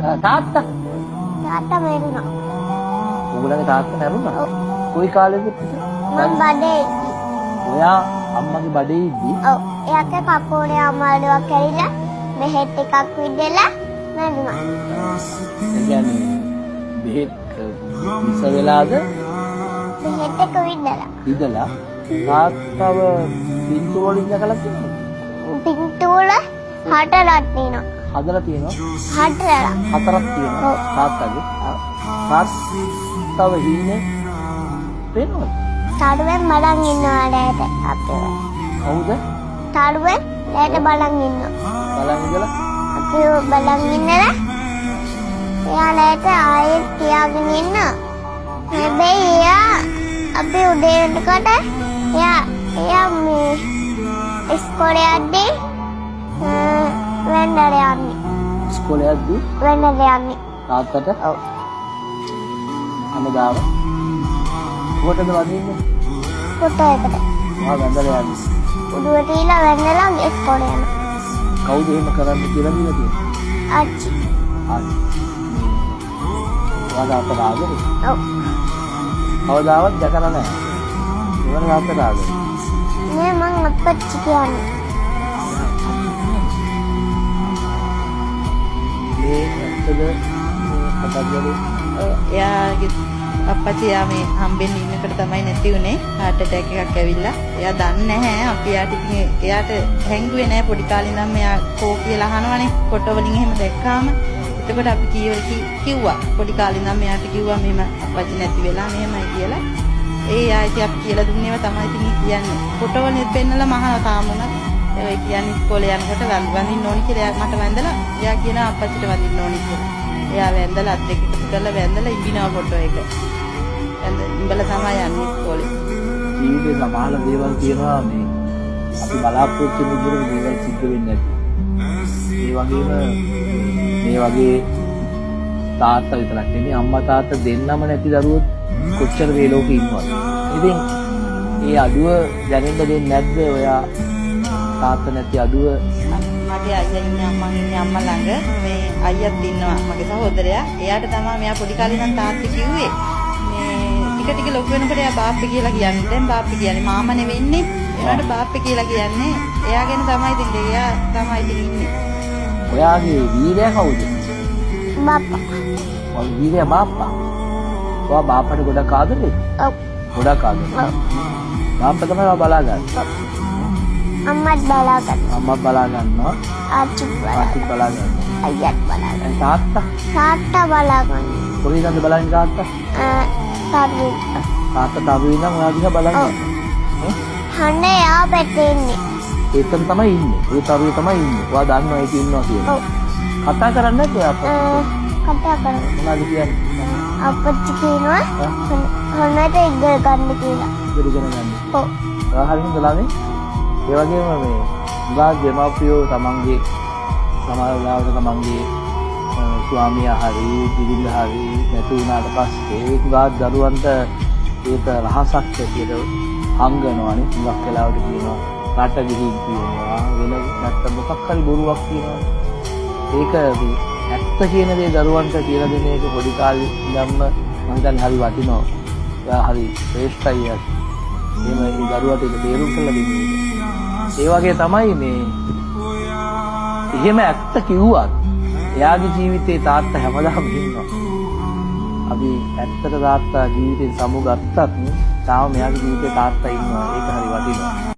තාත්තා මැරුණා. උගලගේ තාත්තා මැරුණා. ඔව්. කොයි කාලෙද? මම බඩේ ඉද්දි. ඔයා අම්මගේ බඩේ ඉද්දි ඔව්. එයාට කකුලේ අමාරුවක් ඇවිල්ලා බෙහෙත් එකක් විදලා මැරුණා. ඒ කියන්නේ බෙහෙත් විස වෙලාද බෙහෙත් එක විදලා. ඉඳලා තාත්තව පින්තූර වලින් දැකලා තියෙනවා. පින්තූර හතරක් තියෙනවා. හදලා තියෙනවා. හතරක් තියෙනවා. ඔව්. තාත්තගේ. තාත්තව හීනේ පේනවද? තරුවෙන් බලන් ඉන්නවා ලෑට අපේ. කවුද? තරුවෙන් ලෑට බලන් ඉන්නවා. බලන් ඉඳලා අපි බලන් ඉන්නලා එයා ලෑට ආයෙත් තියාගෙන ඉන්නවා. හැබැයි එයා අපි උදේ වෙනකොට එයා මේ ඉස්කෝලේ යද්දී වෙන්නට යන්නේ. ඉස්කෝලේ යද්දී වෙන්නට යන්නේ. තාත්තට ඔව්. අමදාව කොහෙටද වදින්නේ? කොටයකට. මහා වැඳලා යන්නේ. උඩුව තියලා වෙන්නලා ඉස්කෝලේ යනවා. කවුද එහෙම කරන්න කියලා දීලා තියෙන්නේ? අච්චි. හරි. වදා අපරාධද? ඔව්. කවදාවත් දැකලා නැහැ. ඒවන අපරාධද? මේ මං අපච්චි කියන්නේ. මේ ඇත්තද කතාවලු එයාගේ අප්පච්චි යා මේ හම්බෙන්න ඉන්නකොට තමයි නැති උනේ. heart attack එකක් ඇවිල්ලා. එයා දන්නේ නැහැ. අපි යාට ඉතින් එයාට හැංගුවේ නැහැ පොඩි කාලේ ඉඳන් මෙයා කෝ කියලා අහනවනේ. ෆොටෝ වලින් එහෙම දැක්කාම. එතකොට අපි කිව්වා පොඩි කාලේ ඉඳන් මෙයාට කිව්වා මෙහෙම අප්පච්චි නැති වෙලා මෙහෙමයි කියලා. ඒ යා ඉතින් අපි කියලා දුන්නේව තමයි ඉතින් කියන්නේ. ෆොටෝ වලින් පෙන්නලා මහා තාම උනත් ඒ කියන්නේ ඉස්කෝලේ යනකොට වඳින්න ඕනි කියලා එයා මට වැඳලා එයා කියනවා අප්පච්චිට වඳින්න ඕනි කියලා. එයා වැඳලා අත් දෙක එකතු කරලා වැඳලා ඉඳිනවා ෆොටෝ එක. උඹලා තමයි යන්නේ ඉස්කෝලේ. ජීවිතේ සමාන දේවල් තියෙනවා මේ අපි බලාපොරොත්තු වෙන විදිහට දේවල් සිද්ධ වෙන්නේ නැති. ඒ වගේම මේ වගේ තාත්තා විතරක් නෙමෙයි අම්මා තාත්තා දෙන්නම නැති දරුවෝ කොච්චර මේ ලෝකේ ඉන්නවද? ඉතින් ඒ අඩුව දැනෙන්න දෙන්නේ නැද්ද ඔයා තාත්තා නැති අඩුව? මගේ අයියා ඉන්නේ අම්මා ළඟ. මේ අයියාත් ඉන්නවා මගේ සහෝදරයා. එයාට තමයි මෙයා පොඩි කාලේ ඉඳන් තාත්තා කිව්වේ. මේ ටික ලොකු වෙනකොට එයා බාප්පේ කියලා කියන්නේ. දැන් බාප්පේ කියන්නේ මාමා නෙවෙන්නේ. එයාට බාප්පේ කියලා කියන්නේ. එයා ගැන තමයි ඉතින් එයා තමයි ඉතින් ඉන්නේ. ඔයාගේ වීරයා කවුද? බාප්පා. ඔය වීරයා බාප්පා. ඔයා බාප්පට ගොඩක් ආදරේ? ඔව්. ගොඩක් ආදරේ. ඔව්. බාප්පා තමයි ඔයා බලාගන්නේ. අම්මත් බලාගන්න. අම්මා බලා ගන්නවා. ආච්චිත් ආච්චි බලාගන්න. බලා ගන්නවා. අයියාත් බලාගන්න. දැන් තාත්තා තාත්තා බලාගන්න. කොහේද බලන්නේ තාත්තා? තරුවෙන්. තාත්තා තරුවේ ඉඳන් ඔයා දිහා බලන්නේ. ඔව්. හන්නේ යා පැත්තේ ඉන්නේ. ඒකම තමයි ඉන්නේ. ඒ තරුවේ තමයි ඉන්නේ. ඔයා දන්නවා ඒක ඉන්නවා කියලා. ඔව්. කතා කරන්නේ නැද්ද ඔයා අප්පච්චිට? කතා කරමු. මොනවද කියන්නේ? අපච්චි කියනවා හොන්නට ඉගල් ගන්න කියලා. ඉගෙන ගන්න. ඔව්. ඔයා හරියට ළමයි. ඒ වගේම මේ විවාහ දෙමාපියෝ තමන්ගේ සමහර වෙලාවට තමන්ගේ ස්වාමියා හරි දිවිල හරි නැතු වුණාට පස්සේ විවාහ දරුවන්ට ඒක රහසක් ඇටියට හංගනවානේ. හුඟක් වෙලාවට කියනවා රට ගිහින් කියනවා වෙන නැත්තම් මොකක් හරි බොරුවක් කියනවා. ඒක ඇත්ත කියන දේ දරුවන්ට කියලා දෙන එක පොඩි කාලේ ඉඳන්ම මම හිතන්නේ හරි වටිනවා. එයා හරි ශ්‍රේෂ්ඨයි. එහෙම ඒ දරුවට ඒක තේරුම් කරලා දෙන්නේ. ඒ වගේ තමයි මේ එහෙම ඇත්ත කිව්වත් එයාගේ ජීවිතේ තාත්තා හැමදාම ඉන්නවා. අපි ඇත්තට තාත්තා ජීවිතේ සමු ගත්තත් තාම එයාගේ ජීවිතේ තාත්තා ඉන්නවා. ඒක හරි වටිනවා.